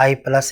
i+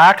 8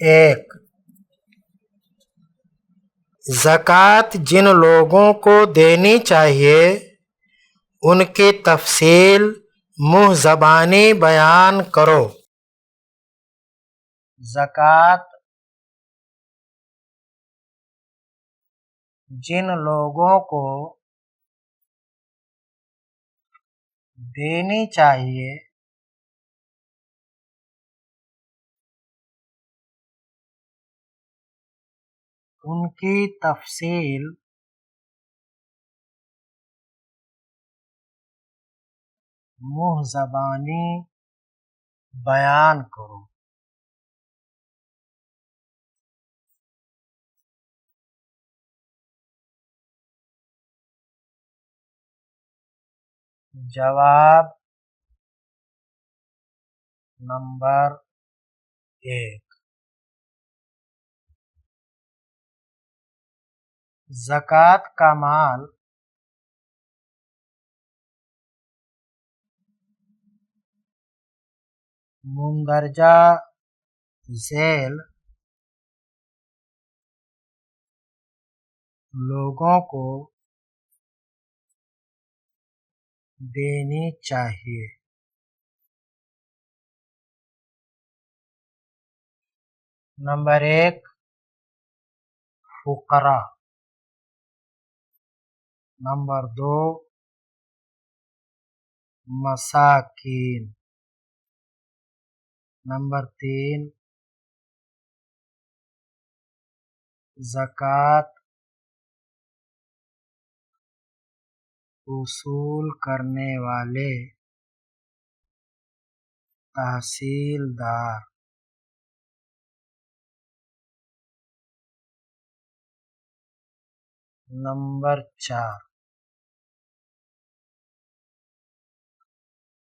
1, زکوٰۃ جن لوگوں کو دینی چاہیے ان کی تفصیل منہ زبانی بیان کرو۔ زکوٰۃ جن لوگوں کو دینی چاہیے ان کی تفصیل منہ زبانی بیان کرو۔ جواب نمبر 1، زکوٰۃ کا مال مندرجہ ذیل لوگوں کو دینی چاہیے۔ نمبر 1، فقراء۔ نمبر 2، مساکین۔ نمبر 3، زکوٰۃ وصول کرنے والے تحصیلدار۔ نمبر 4،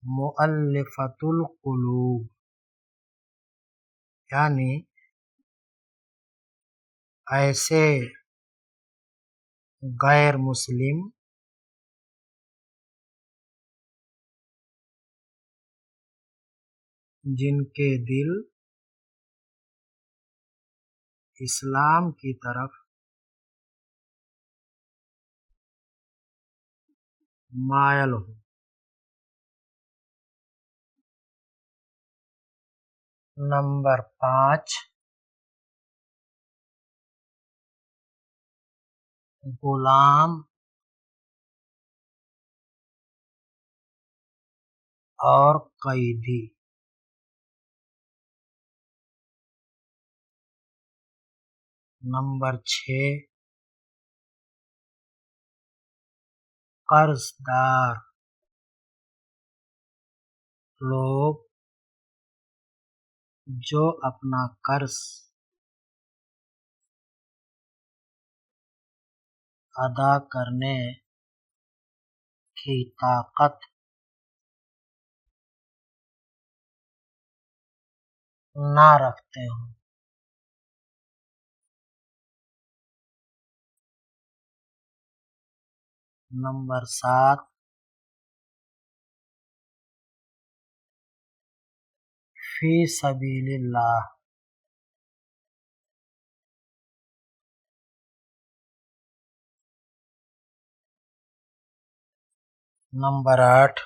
مؤلفۃ القلوب، یعنی ایسے غیر مسلم جن کے دل اسلام کی طرف مائل ہو۔ نمبر 5، غلام اور قیدی۔ نمبر 6، قرض دار لوگ جو اپنا قرض ادا کرنے کی طاقت نہ رکھتے ہوں۔ نمبر 7، فی سبیل اللہ۔ نمبر 8،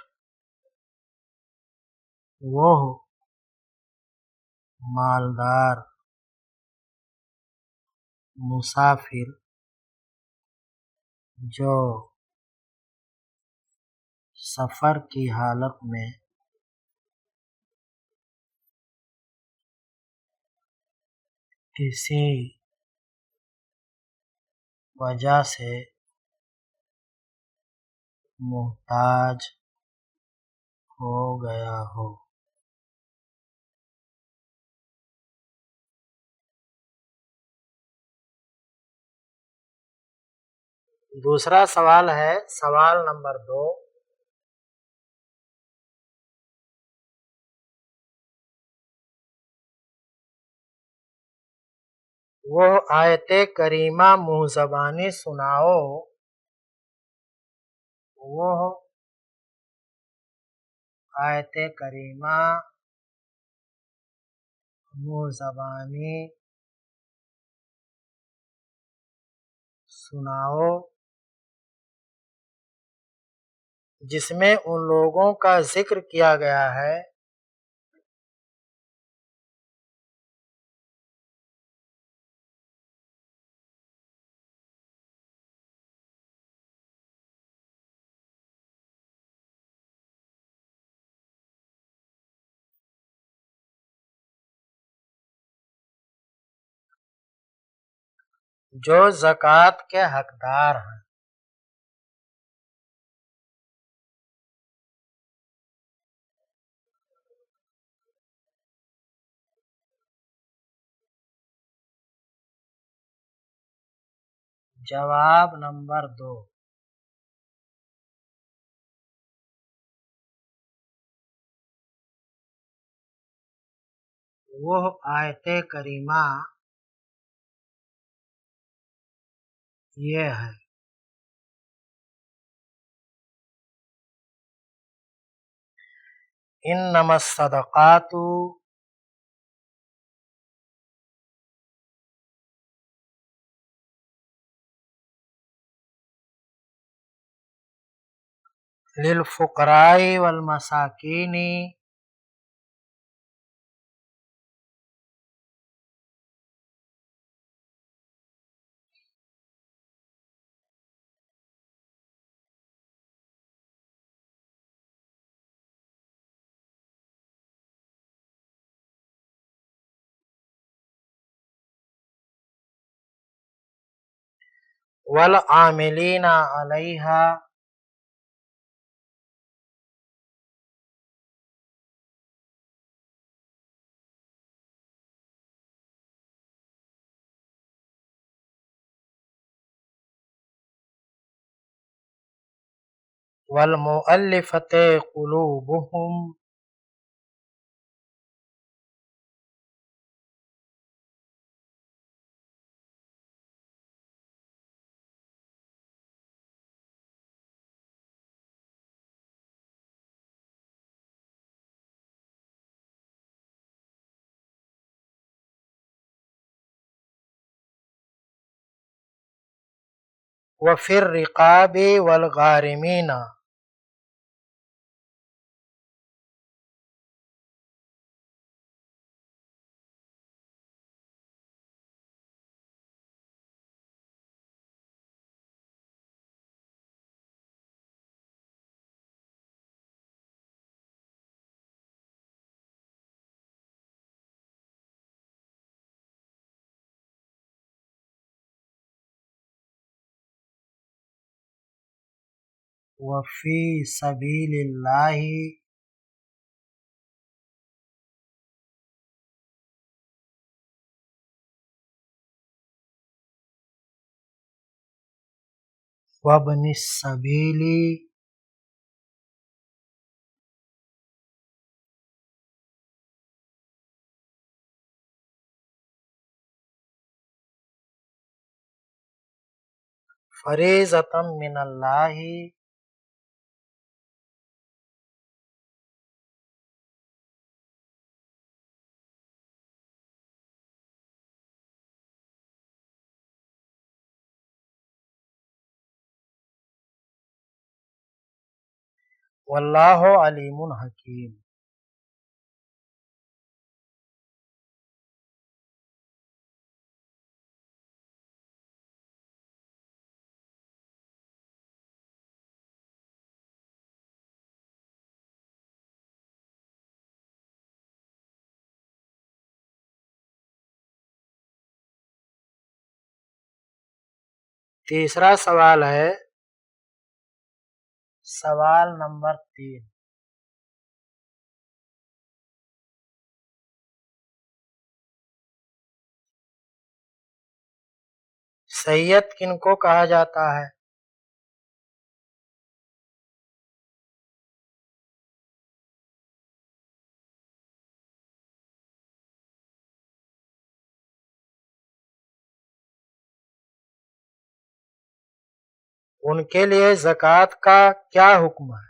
وہ مالدار مسافر جو سفر کی حالت میں کسی وجہ سے محتاج ہو گیا ہو۔ دوسرا سوال ہے، سوال نمبر 2، وہ آیت کریمہ منہ زبانی سناؤ۔ وہ آیت کریمہ منہ زبانی سناؤ جس میں ان لوگوں کا ذکر کیا گیا ہے جو زکوٰۃ کے حقدار ہیں۔ جواب نمبر 2، وہ آیت کریمہ یہ ہے: انما الصدقات للفقراء والمساکین والعاملین علیہا والمؤلفۃ قلوبہم وفی الرقاب والغارمین وفی سبیل اللہ وابن السبیل فریضۃ من اللہ واللہ علیم حکیم۔ تیسرا سوال ہے سوال نمبر 3، سید کن کو کہا جاتا ہے؟ ان کے لیے زکوٰۃ کا کیا حکم ہے؟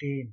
3।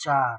4।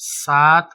7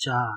4।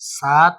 7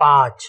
5।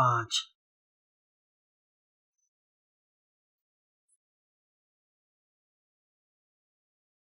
5।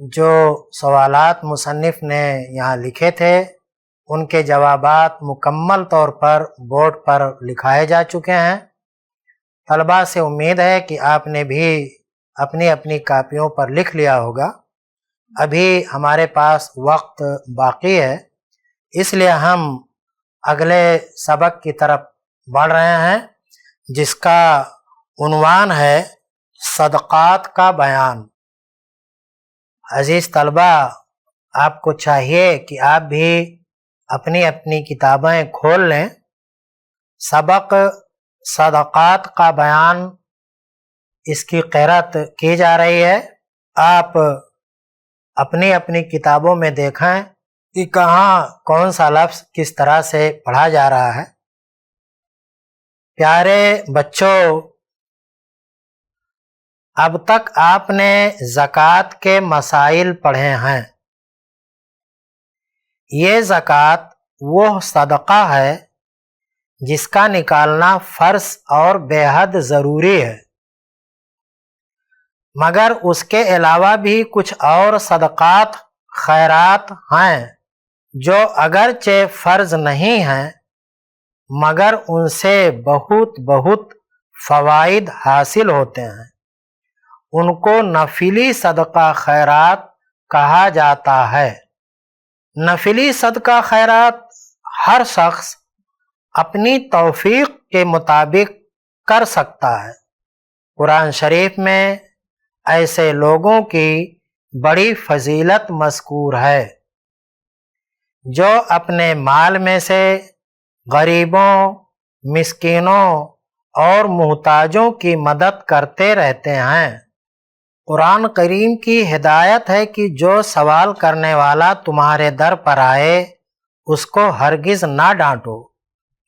جو سوالات مصنف نے یہاں لکھے تھے ان کے جوابات مکمل طور پر بورڈ پر لکھائے جا چکے ہیں۔ طلباء سے امید ہے کہ آپ نے بھی اپنی اپنی کاپیوں پر لکھ لیا ہوگا۔ ابھی ہمارے پاس وقت باقی ہے، اس لیے ہم اگلے سبق کی طرف بڑھ رہے ہیں جس کا عنوان ہے صدقات کا بیان۔ عزیز طلباء، آپ کو چاہیے کہ آپ بھی اپنی اپنی کتابیں کھول لیں۔ سبق صدقات کا بیان، اس کی قرأت کی جا رہی ہے۔ آپ اپنی اپنی کتابوں میں دیکھیں کہ کہاں کون سا لفظ کس طرح سے پڑھا جا رہا ہے۔ پیارے بچوں، اب تک آپ نے زکوٰۃ کے مسائل پڑھے ہیں۔ یہ زکوٰۃ وہ صدقہ ہے جس کا نکالنا فرض اور بے حد ضروری ہے، مگر اس کے علاوہ بھی کچھ اور صدقات خیرات ہیں جو اگرچہ فرض نہیں ہیں مگر ان سے بہت فوائد حاصل ہوتے ہیں۔ ان کو نفلی صدقہ خیرات کہا جاتا ہے۔ نفلی صدقہ خیرات ہر شخص اپنی توفیق کے مطابق کر سکتا ہے۔ قرآن شریف میں ایسے لوگوں کی بڑی فضیلت مذکور ہے جو اپنے مال میں سے غریبوں، مسکینوں اور محتاجوں کی مدد کرتے رہتے ہیں۔ قرآن کریم کی ہدایت ہے کہ جو سوال کرنے والا تمہارے در پر آئے اس کو ہرگز نہ ڈانٹو،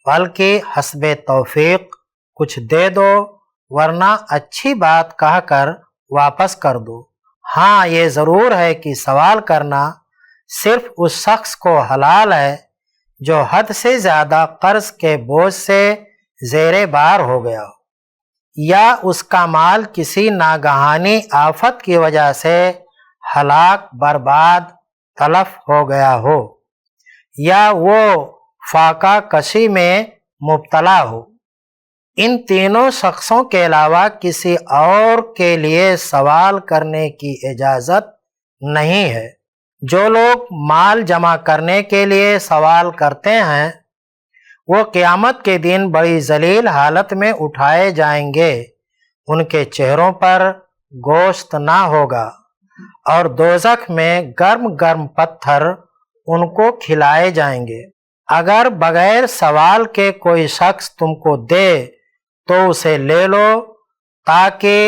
بلکہ حسب توفیق کچھ دے دو، ورنہ اچھی بات کہہ کر واپس کر دو۔ ہاں، یہ ضرور ہے کہ سوال کرنا صرف اس شخص کو حلال ہے جو حد سے زیادہ قرض کے بوجھ سے زیر بار ہو گیا ہو، یا اس کا مال کسی ناگہانی آفت کی وجہ سے ہلاک، برباد، تلف ہو گیا ہو، یا وہ فاقہ کشی میں مبتلا ہو۔ ان تینوں شخصوں کے علاوہ کسی اور کے لیے سوال کرنے کی اجازت نہیں ہے۔ جو لوگ مال جمع کرنے کے لیے سوال کرتے ہیں وہ قیامت کے دن بڑی ذلیل حالت میں اٹھائے جائیں گے۔ ان کے چہروں پر گوشت نہ ہوگا اور دوزخ میں گرم گرم پتھر ان کو کھلائے جائیں گے۔ اگر بغیر سوال کے کوئی شخص تم کو دے تو اسے لے لو تاکہ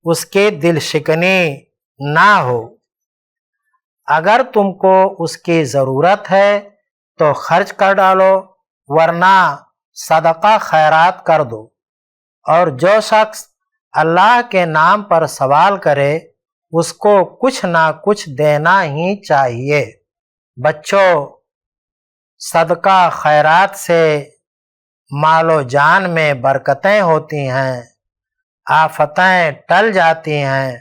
اس کی دل شکنی نہ ہو۔ اگر تم کو اس کی ضرورت ہے تو خرچ کر ڈالو، ورنہ صدقہ خیرات کر دو۔ اور جو شخص اللہ کے نام پر سوال کرے اس کو کچھ نہ کچھ دینا ہی چاہیے۔ بچوں، صدقہ خیرات سے مال و جان میں برکتیں ہوتی ہیں، آفتیں ٹل جاتی ہیں۔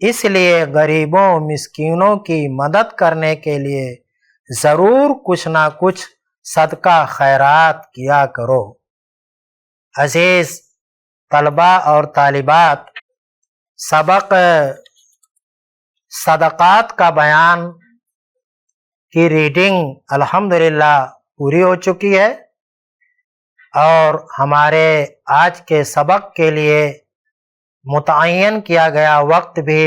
اس لیے غریبوں، مسکینوں کی مدد کرنے کے لیے ضرور کچھ نہ کچھ صدقہ خیرات کیا کرو۔ عزیز طلباء اور طالبات، سبق صدقات کا بیان کی ریڈنگ الحمدللہ پوری ہو چکی ہے، اور ہمارے آج کے سبق کے لیے متعین کیا گیا وقت بھی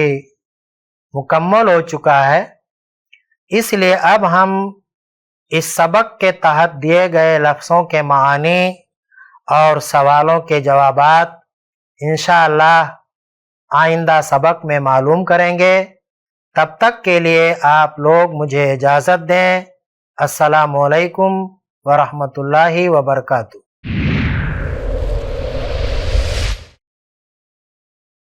مکمل ہو چکا ہے۔ اس لیے اب ہم اس سبق کے تحت دیے گئے لفظوں کے معانی اور سوالوں کے جوابات انشاءاللہ آئندہ سبق میں معلوم کریں گے۔ تب تک کے لیے آپ لوگ مجھے اجازت دیں۔ السلام علیکم ورحمۃ اللہ وبرکاتہ۔